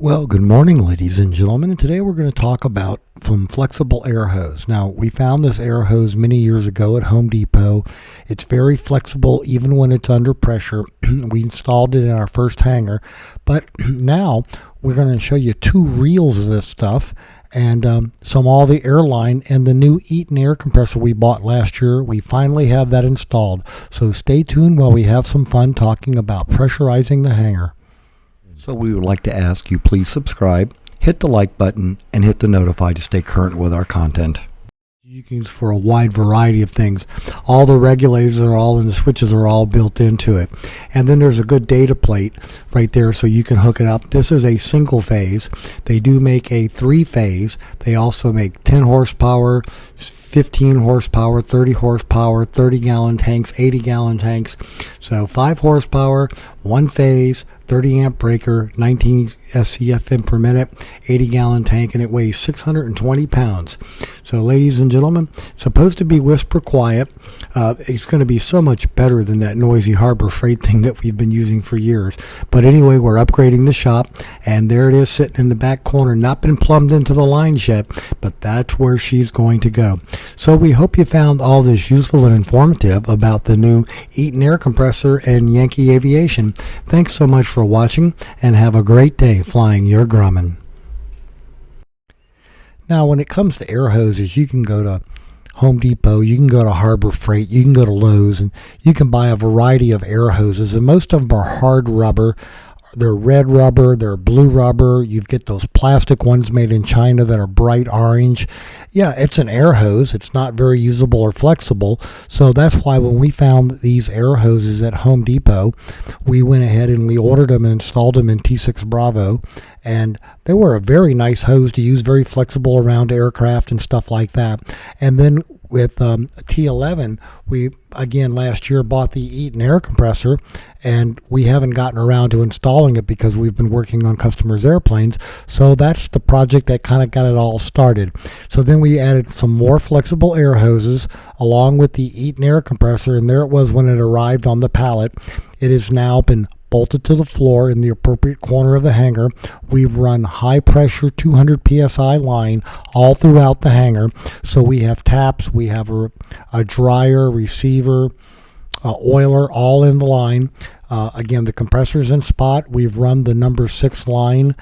Well, good morning, ladies and gentlemen, and today we're going to talk about some flexible air hose. Now, we found this air hose many years ago at Home Depot. It's very flexible even when it's under pressure. We installed it in our first hangar, but now we're going to show you two reels of this stuff and some all the airline and the new Eaton air compressor we bought last year. We finally have that installed, so stay tuned while we have some fun talking about pressurizing the hangar. So we would like to ask you please subscribe, hit the like button, and hit the notify to stay current with our content. You can use for a wide variety of things. All the regulators are all and the switches are all built into it. And then there's a good data plate right there so you can hook it up. This is a single phase. They do make a 3-phase. They also make 10 horsepower, 15 horsepower, 30 horsepower, 30-gallon tanks, 80-gallon tanks. So 5 horsepower, 1 phase, 30 amp breaker, 19 SCFM per minute, 80-gallon tank, and it weighs 620 pounds. So ladies and gentlemen, it's supposed to be whisper quiet. It's going to be so much better than that noisy Harbor Freight thing that we've been using for years. But anyway, we're upgrading the shop, and there it is sitting in the back corner, not been plumbed into the lines yet, but that's where she's going to go. So we hope you found all this useful and informative about the new Eaton air compressor and Yankee Aviation. Thanks so much for watching, and have a great day flying your Grumman. Now, when it comes to air hoses, you can go to Home Depot, you can go to Harbor Freight, you can go to Lowe's, and you can buy a variety of air hoses, and most of them are hard rubber. They're red rubber, they're blue rubber. You get those plastic ones made in China that are bright orange. Yeah, it's an air hose. It's not very usable or flexible. So that's why when we found these air hoses at Home Depot, we went ahead and we ordered them and installed them in T6 Bravo. And they were a very nice hose to use, very flexible around aircraft and stuff like that. And then with T11, we again last year bought the Eaton air compressor, and we haven't gotten around to installing it because we've been working on customers' airplanes. So that's the project that kind of got it all started. So then we added some more flexible air hoses along with the Eaton air compressor, and there it was when it arrived on the pallet. It has now been bolted to the floor in the appropriate corner of the hangar. We've run high pressure 200 psi line all throughout the hangar. So we have taps, we have a dryer, receiver, oiler, all in the line. Again, the compressor's in spot. We've run the number 6 line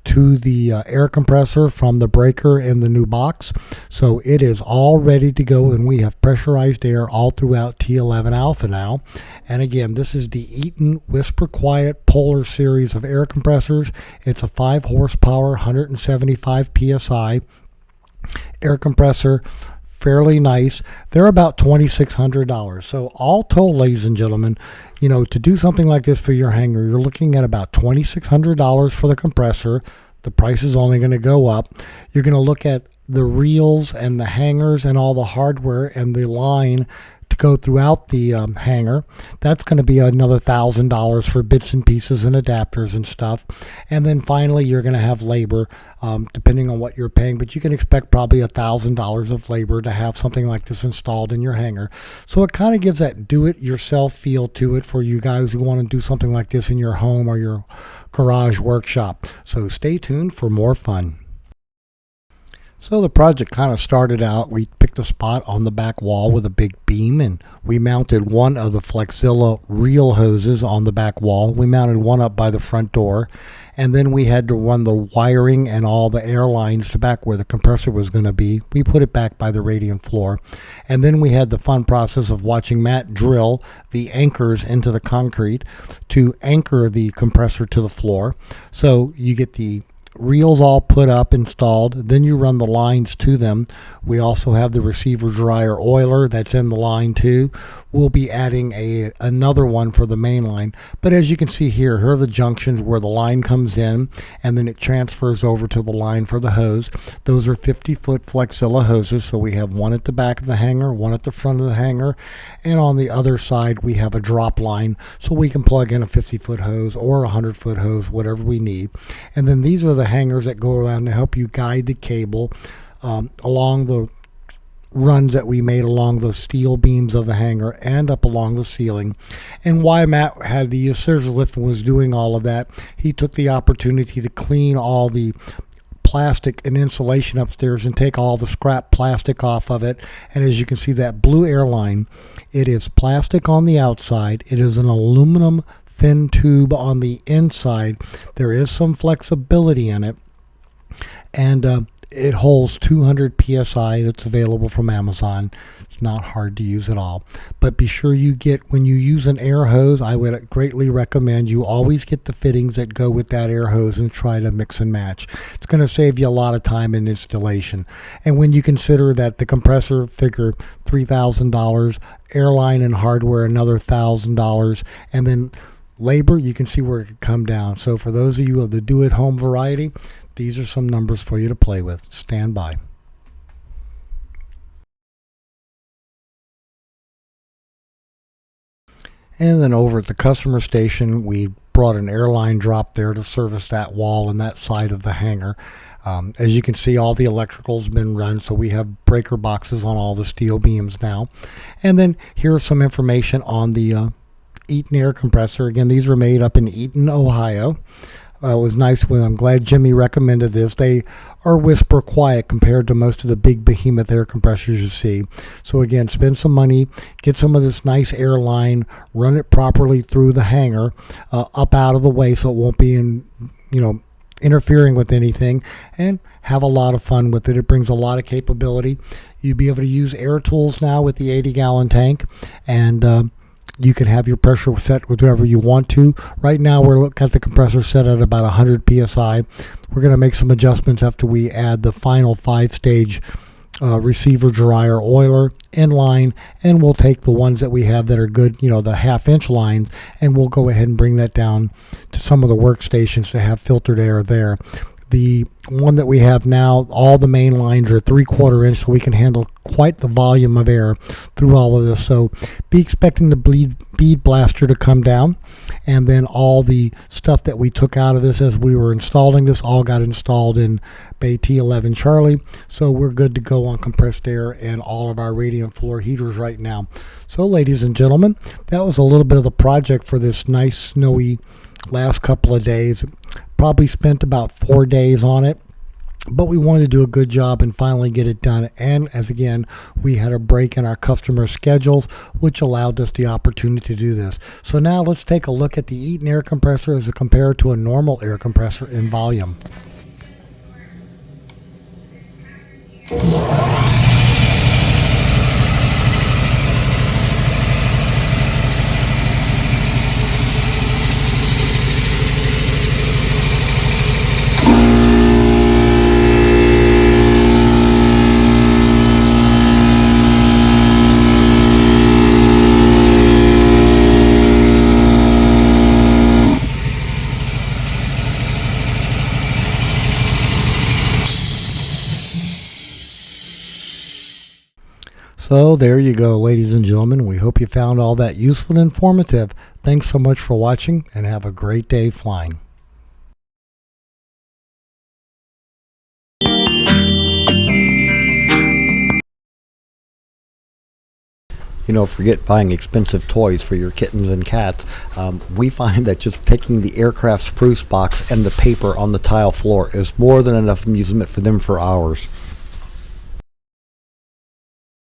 to the air compressor from the breaker in the new box. So it is all ready to go, and we have pressurized air all throughout T11 Alpha now. And again, this is the Eaton Whisper Quiet Polar series of air compressors. It's a 5 horsepower, 175 psi air compressor. Fairly nice. They're about $2,600. So all told, ladies and gentlemen, you know, to do something like this for your hangar, you're looking at about $2,600 for the compressor. The price is only going to go up. You're going to look at the reels and the hangers and all the hardware and the line to go throughout the hangar. That's going to be another $1,000 for bits and pieces and adapters and stuff. And then finally, you're going to have labor, depending on what you're paying, but you can expect probably $1,000 of labor to have something like this installed in your hangar. So it kind of gives that do-it-yourself feel to it for you guys who want to do something like this in your home or your garage workshop. So stay tuned for more fun. So the project kind of started out, we picked a spot on the back wall with a big beam, and we mounted one of the Flexilla reel hoses on the back wall. We mounted one up by the front door, and then we had to run the wiring and all the air lines to back where the compressor was going to be. We put it back by the radiant floor. And then we had the fun process of watching Matt drill the anchors into the concrete to anchor the compressor to the floor. So you get the reels all put up, installed, then you run the lines to them. We also have the receiver dryer oiler that's in the line too. We'll be adding another one for the main line, but as you can see here are the junctions where the line comes in and then it transfers over to the line for the hose. Those are 50-foot Flexilla hoses, so we have one at the back of the hangar, one at the front of the hangar, and on the other side we have a drop line so we can plug in a 50-foot hose or a 100-foot hose, whatever we need. And then these are the hangers that go around to help you guide the cable along the runs that we made along the steel beams of the hangar and up along the ceiling. And while Matt had the scissor lift and was doing all of that, he took the opportunity to clean all the plastic and insulation upstairs and take all the scrap plastic off of it. And as you can see, that blue airline, it is plastic on the outside. It is an aluminum thin tube on the inside. There is some flexibility in it, and it holds 200 psi. It's available from Amazon. It's not hard to use at all. But be sure you get, when you use an air hose, I would greatly recommend you always get the fittings that go with that air hose and try to mix and match. It's going to save you a lot of time in installation. And when you consider that the compressor, figure $3,000, airline and hardware another $1,000, and then labor, you can see where it could come down. So for those of you of the do-at-home variety, these are some numbers for you to play with. Stand by. And then over at the customer station, we brought an airline drop there to service that wall and that side of the hangar. As you can see, all the electrical's been run, so we have breaker boxes on all the steel beams now. And then here's some information on the Eaton air compressor. Again, these were made up in Eaton, Ohio. It was nice when I'm glad Jimmy recommended this. They are whisper quiet compared to most of the big behemoth air compressors you see. So again, spend some money, get some of this nice air line, run it properly through the hangar, up out of the way so it won't be interfering with anything, and have a lot of fun with it. It brings a lot of capability. You'll be able to use air tools now with the 80-gallon tank, and you can have your pressure set with whatever you want to. Right now, we're looking at the compressor set at about 100 psi. We're going to make some adjustments after we add the final 5-stage receiver, dryer, oiler, inline, and we'll take the ones that we have that are good, the half-inch lines, and we'll go ahead and bring that down to some of the workstations to have filtered air there. The one that we have now, all the main lines are 3/4 inch, so we can handle quite the volume of air through all of this. So be expecting the bead blaster to come down, and then all the stuff that we took out of this as we were installing this all got installed in Bay T11 Charlie. So we're good to go on compressed air and all of our radiant floor heaters right now. So ladies and gentlemen, that was a little bit of the project for this nice snowy last couple of days. Probably spent about 4 days on it, but we wanted to do a good job and finally get it done. And as again, we had a break in our customer schedules, which allowed us the opportunity to do this. So now let's take a look at the Eaton air compressor as compared to a normal air compressor in volume. So there you go, ladies and gentlemen. We hope you found all that useful and informative. Thanks so much for watching, and have a great day flying. Forget buying expensive toys for your kittens and cats. We find that just taking the aircraft spruce box and the paper on the tile floor is more than enough amusement for them for hours.